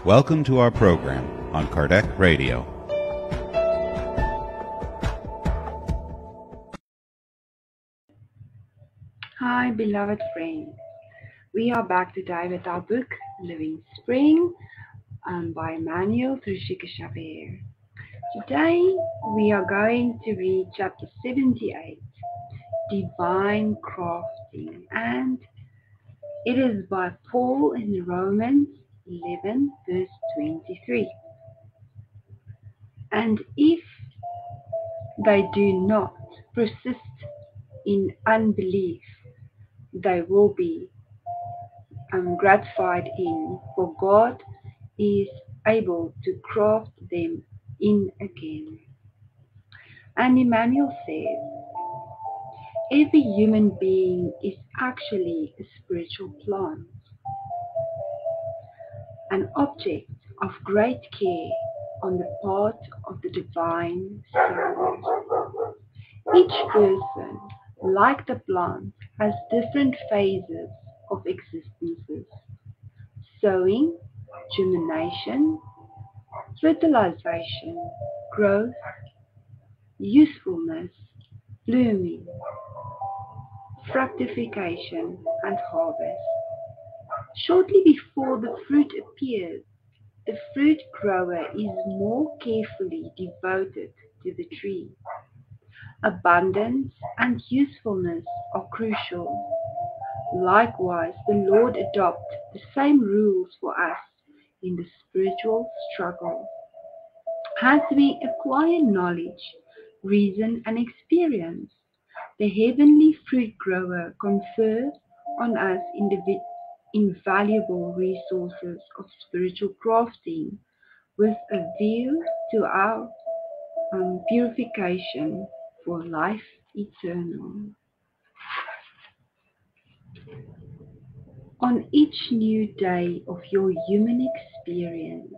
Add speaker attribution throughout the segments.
Speaker 1: Welcome to our program on Kardec Radio.
Speaker 2: Hi, beloved friends. We are back today with our book, Living Spring, by Emmanuel through Chico Xavier. Today, we are going to read chapter 78, Divine Crafting, and it is by Paul in Romans 11, verse 23. And if they do not persist in unbelief, they will be gratified in, for God is able to craft them in again. And Emmanuel says, every human being is actually a spiritual plant, an object of great care on the part of the divine soul. Each person, like the plant, has different phases of existences: sowing, germination, fertilization, growth, usefulness, blooming, fructification, and harvest. Shortly before the fruit appears, the fruit grower is more carefully devoted to the tree. Abundance and usefulness are crucial. Likewise, the Lord adopts the same rules for us in the spiritual struggle. As we acquire knowledge, reason, and experience, the heavenly fruit grower confers on us invaluable resources of spiritual crafting with a view to our purification for life eternal. On each new day of your human experience,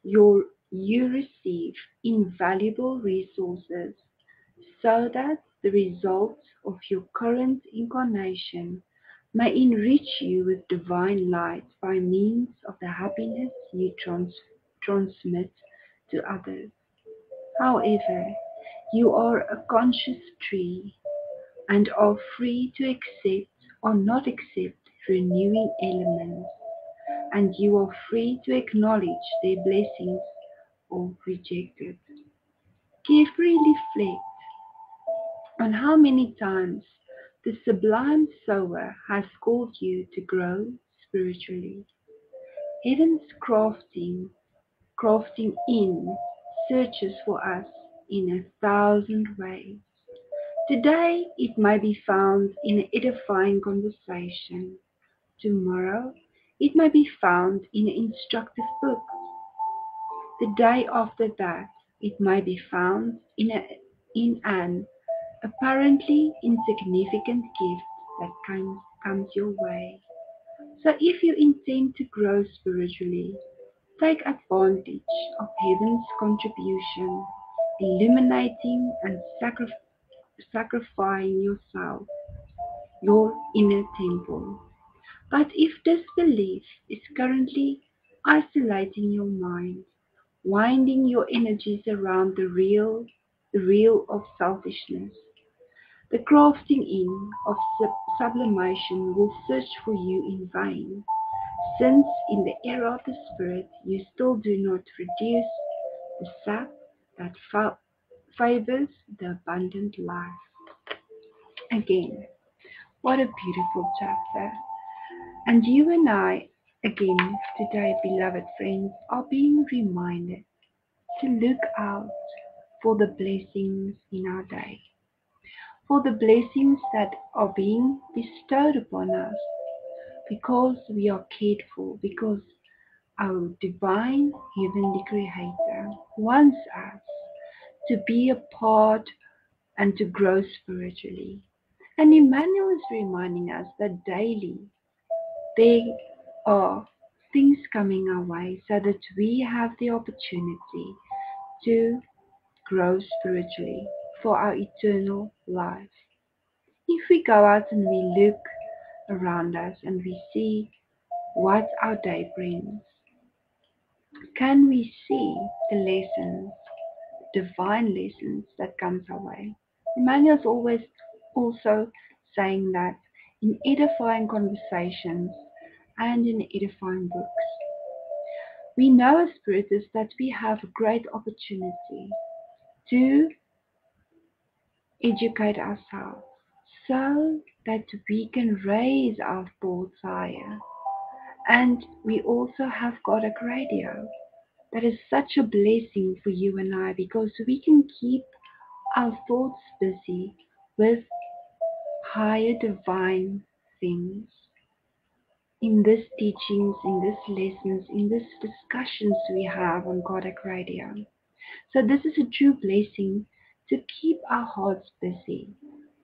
Speaker 2: you receive invaluable resources so that the results of your current incarnation may enrich you with divine light by means of the happiness you transmit to others. However, you are a conscious tree and are free to accept or not accept renewing elements, and you are free to acknowledge their blessings or reject it. Carefully reflect on how many times the sublime sower has called you to grow spiritually. Heaven's crafting in searches for us in 1,000 ways. Today it may be found in an edifying conversation. Tomorrow it may be found in an instructive book. The day after that it may be found in an apparently insignificant gift that comes your way. So if you intend to grow spiritually, take advantage of heaven's contribution, illuminating and sacrificing yourself, your inner temple. But if disbelief is currently isolating your mind, winding your energies around the reel of selfishness, the crafting in of sublimation will search for you in vain, since in the era of the Spirit you still do not produce the sap that favors the abundant life. Again, what a beautiful chapter. And you and I, again, today, beloved friends, are being reminded to look out for the blessings in our day, for the blessings that are being bestowed upon us, because we are cared for, because our divine heavenly creator wants us to be a part and to grow spiritually. And Emmanuel is reminding us that daily there are things coming our way so that we have the opportunity to grow spiritually for our eternal life. If we go out and we look around us and we see what our day brings, can we see the lessons, divine lessons that comes our way. Emmanuel's always also saying that in edifying conversations and in edifying books, we know as spiritists that we have a great opportunity to educate ourselves so that we can raise our thoughts higher. And we also have Kardec Radio. That is such a blessing for you and I because we can keep our thoughts busy with higher divine things in these teachings, in these lessons, in these discussions we have on Kardec Radio. So this is a true blessing to keep our hearts busy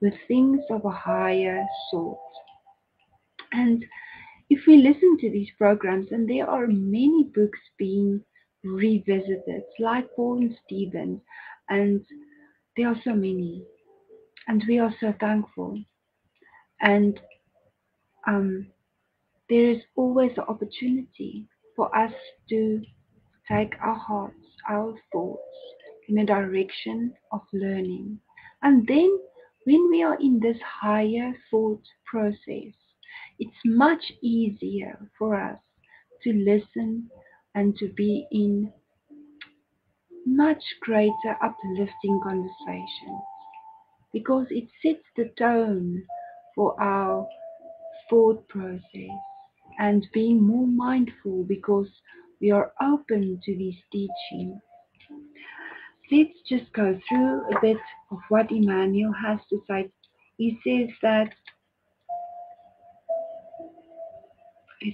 Speaker 2: with things of a higher sort. And if we listen to these programs, and there are many books being revisited, like Paul and Stephen, and there are so many, and we are so thankful. And um, there is always an opportunity for us to take our hearts, our thoughts in a direction of learning. And then when we are in this higher thought process, it's much easier for us to listen and to be in much greater uplifting conversations because it sets the tone for our thought process and being more mindful because we are open to these teachings. Let's just go through a bit of what Emmanuel has to say. He says that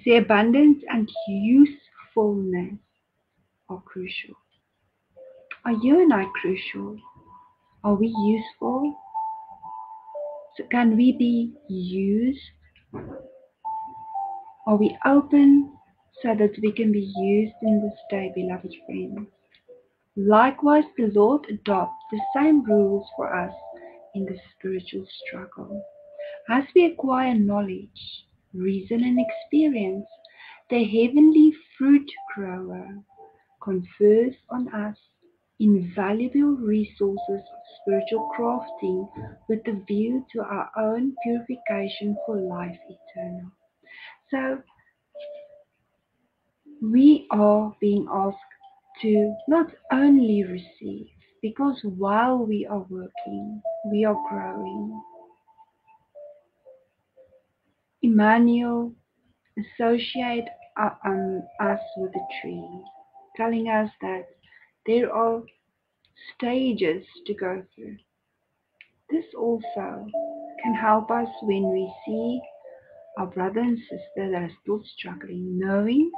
Speaker 2: the abundance and usefulness are crucial. Are you and I crucial? Are we useful? So can we be used? Are we open so that we can be used in this day, beloved friends? Likewise, the Lord adopts the same rules for us in the spiritual struggle. As we acquire knowledge, reason, and experience, the heavenly fruit grower confers on us invaluable resources of spiritual crafting with a view to our own purification for life eternal. So, we are being asked to not only receive, because while we are working, we are growing. Emmanuel associate us with a tree, telling us that there are stages to go through. This also can help us when we see our brother and sister that are still struggling, knowing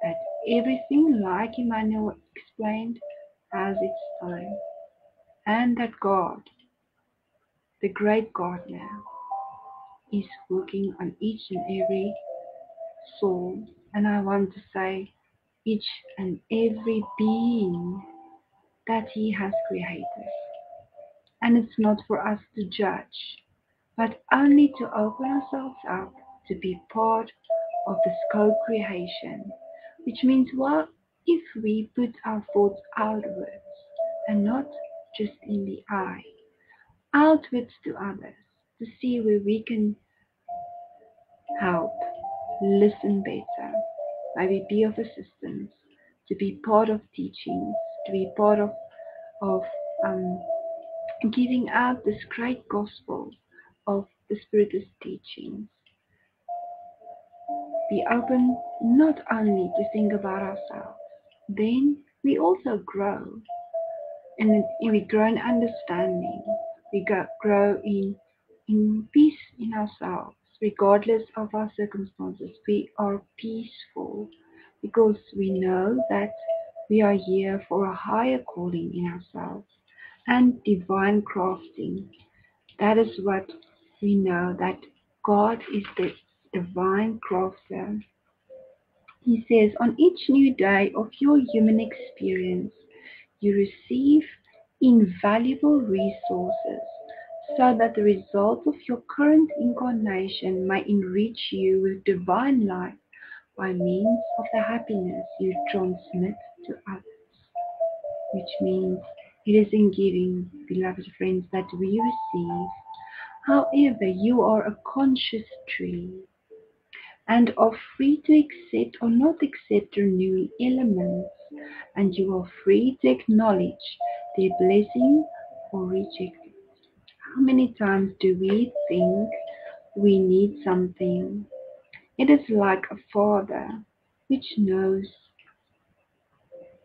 Speaker 2: that everything, like Emmanuel explained, has its time, and that God, the great gardener, is working on each and every soul. And I want to say, each and every being that He has created. And it's not for us to judge, but only to open ourselves up to be part of this co-creation, which means, well, if we put our thoughts outwards and not just in the eye, outwards to others, to see where we can help, listen better, maybe be of assistance, to be part of teachings, to be part of um, giving out this great gospel of the Spiritist teachings. Be open not only to think about ourselves, then we also grow, and we grow in understanding. We grow in peace in ourselves, regardless of our circumstances. We are peaceful because we know that we are here for a higher calling in ourselves and divine crafting. That is what we know, that God is the divine crafter. He says, on each new day of your human experience, you receive invaluable resources so that the result of your current incarnation may enrich you with divine life by means of the happiness you transmit to others, which means it is in giving, beloved friends, that we receive. However, you are a conscious tree and are free to accept or not accept renewing elements, and you are free to acknowledge their blessing or reject it. How many times do we think we need something? It is like a father which knows,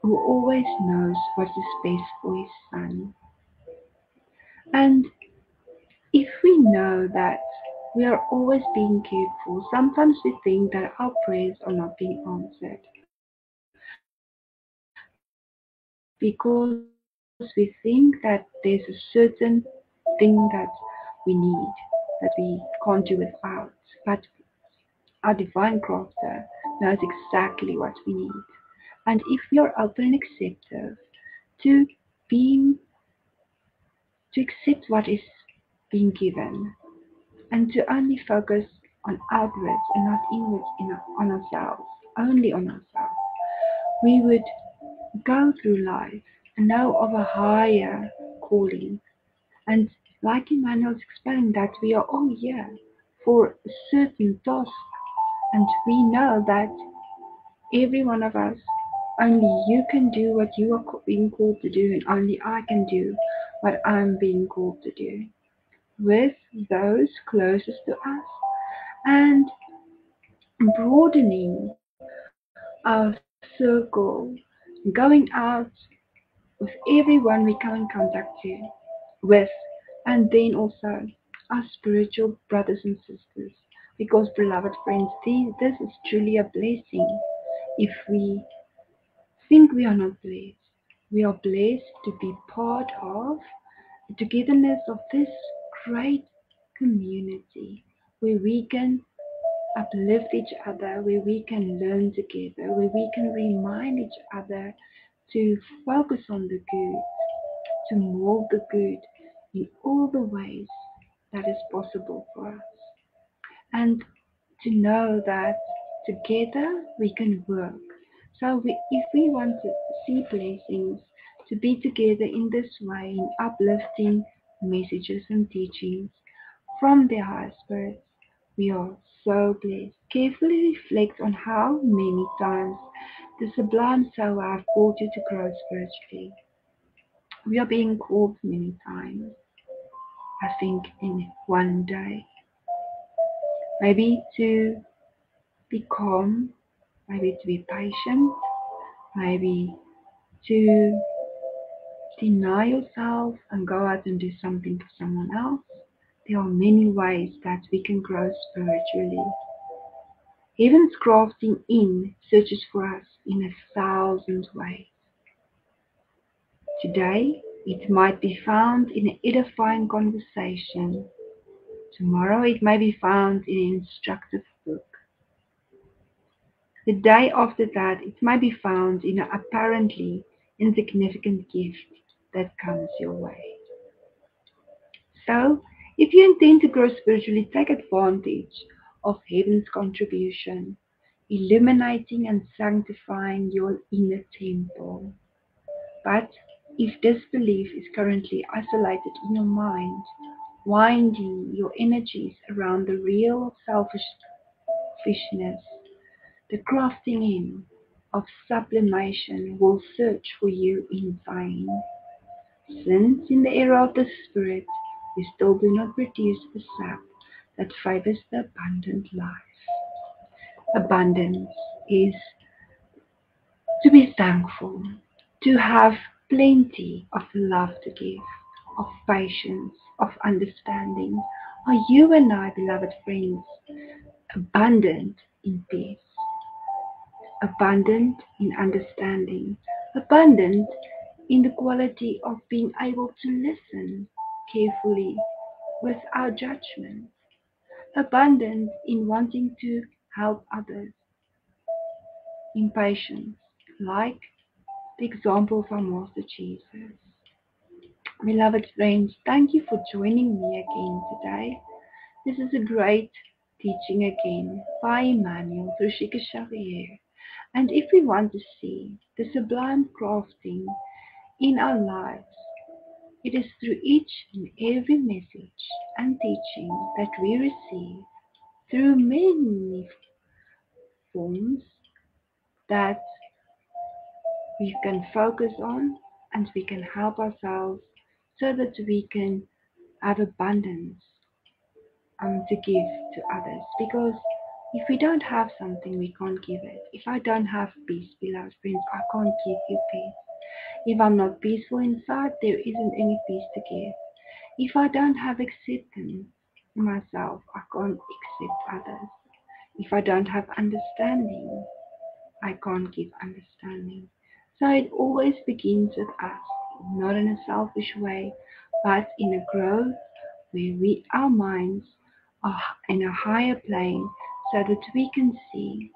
Speaker 2: who always knows what is best for his son. And if we know that we are always being cared for, sometimes we think that our prayers are not being answered because we think that there's a certain thing that we need, that we can't do without. But our divine crafter knows exactly what we need. And if we are open and acceptive to being to accept what is being given and to only focus on outwards and not inwards on ourselves, only on ourselves, we would go through life and know of a higher calling. And like Emmanuel explained, that we are all here for a certain task, and we know that every one of us, only you can do what you are being called to do, and only I can do what I'm being called to do with those closest to us, and broadening our circle, going out with everyone we come in contact with, and then also our spiritual brothers and sisters. Because, beloved friends, this is truly a blessing. If we think we are not blessed, we are blessed to be part of the togetherness of this great community where we can uplift each other, where we can learn together, where we can remind each other to focus on the good, to mold the good in all the ways that is possible for us. And to know that together we can work. So if we want to see blessings, to be together in this way, in uplifting messages and teachings from the higher spirits, we are so blessed. Carefully reflect on how many times the sublime soul have called you to grow spiritually. We are being called many times, I think, in one day. Maybe to be calm, maybe to be patient, maybe to deny yourself and go out and do something for someone else. There are many ways that we can grow spiritually. Heaven's grafting in searches for us in 1,000 ways. Today, it might be found in an edifying conversation. Tomorrow, it may be found in an instructive book. The day after that, it may be found in an apparently insignificant gift that comes your way. So, if you intend to grow spiritually, take advantage of heaven's contribution, illuminating and sanctifying your inner temple. But if disbelief is currently isolated in your mind, winding your energies around the real selfishness, the grafting in of sublimation will search for you in vain, since in the era of the Spirit we still do not produce the sap that favors the abundant life. Abundance is to be thankful, to have plenty of love to give, of patience, of understanding. Are you and I, beloved friends, abundant in peace, abundant in understanding, abundant in the quality of being able to listen carefully without judgment, abundant in wanting to help others, in patience, like the example of our Master Jesus. Beloved friends, thank you for joining me again today. This is a great teaching again by Emmanuel through Chico Xavier. And if we want to see the sublime crafting in our lives, it is through each and every message and teaching that we receive through many forms that we can focus on and we can help ourselves so that we can have abundance to give to others. Because if we don't have something, we can't give it. If I don't have peace, beloved friends, I can't give you peace. If I'm not peaceful inside, there isn't any peace to give. If I don't have acceptance in myself, I can't accept others. If I don't have understanding, I can't give understanding. So it always begins with us, not in a selfish way, but in a growth where our minds are in a higher plane so that we can see.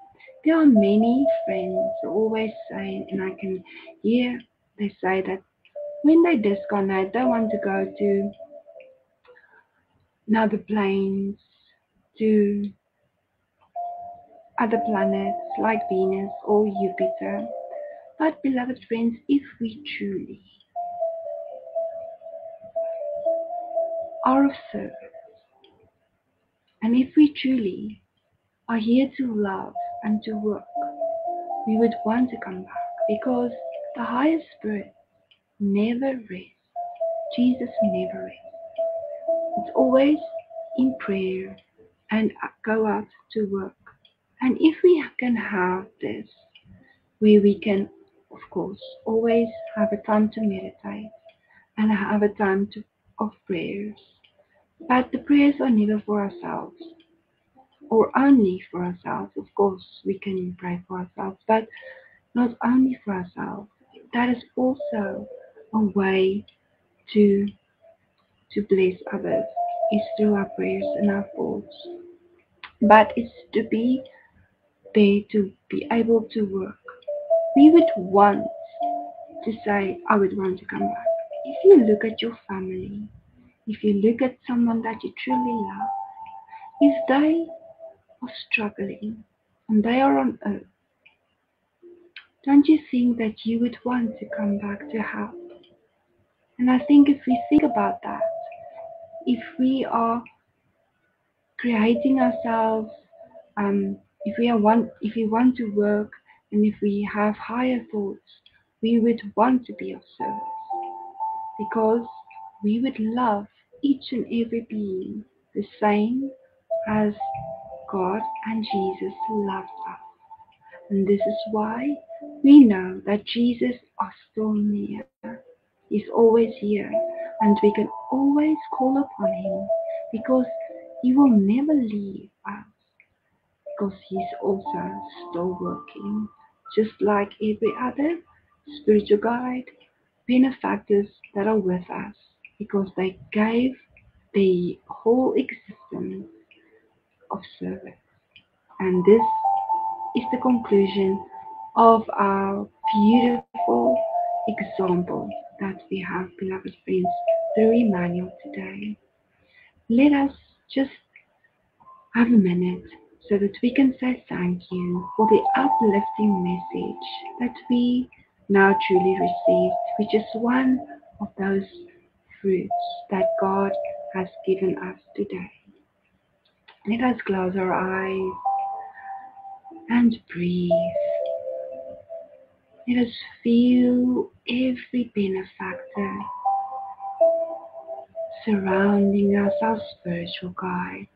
Speaker 2: There are many friends who always say, and I can hear they say that when they disconnect, they want to go to another planes, to other planets like Venus or Jupiter. But beloved friends, if we truly are of service, and if we truly are here to love and to work, we would want to come back because the higher spirit never rests. Jesus never rests. It's always in prayer and go out to work. And if we can have this, where we can, of course, always have a time to meditate and have a time of prayers. But the prayers are never for ourselves or only for ourselves. Of course, we can pray for ourselves, but not only for ourselves. That is also a way to bless others, is through our prayers and our thoughts. But it's to be there to be able to work. We would want to say, I would want to come back. If you look at your family, if you look at someone that you truly love, if they are struggling and they are on earth, don't you think that you would want to come back to help? And I think if we think about that, if we are creating ourselves, if we want to work, and if we have higher thoughts, we would want to be of service because we would love each and every being the same as God and Jesus loved us. And this is why we know that Jesus is still near. He's always here, and we can always call upon him because he will never leave us because he's also still working, just like every other spiritual guide, benefactors that are with us because they gave the whole existence of service. And this is the conclusion of our beautiful example that we have, beloved friends, through Emmanuel today. Let us just have a minute so that we can say thank you for the uplifting message that we now truly received, which is one of those fruits that God has given us today. Let us close our eyes and breathe. Let us feel every benefactor surrounding us, our spiritual guides.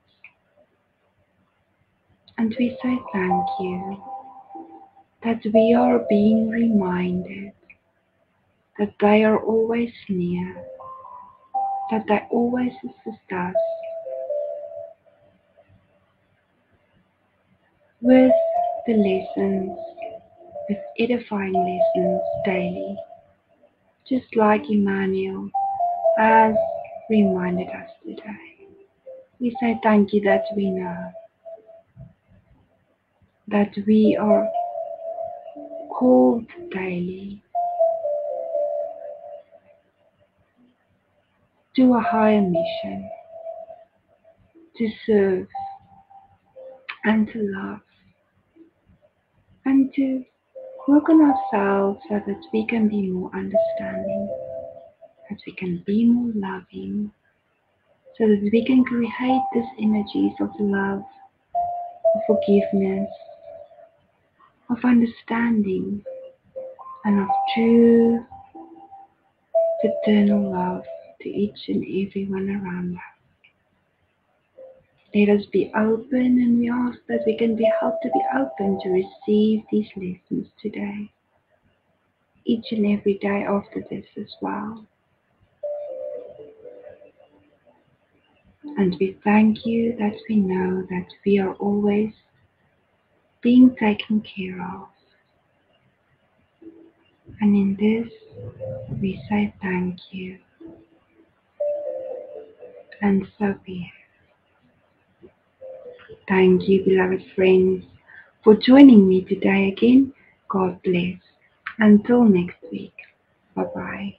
Speaker 2: And we say thank you that we are being reminded that they are always near, that they always assist us with the lessons, with edifying lessons daily, just like Emmanuel has reminded us today. We say thank you that we know that we are called daily to a higher mission, to serve and to love, and to work on ourselves so that we can be more understanding, that we can be more loving, so that we can create these energies of love, of forgiveness, of understanding, and of true eternal love to each and everyone around us. Let us be open, and we ask that we can be helped to be open to receive these lessons today, each and every day after this as well. And we thank you that we know that we are always being taken care of. And in this, we say thank you, and so be it. Thank you, beloved friends, for joining me today again. God bless. Until next week. Bye-bye.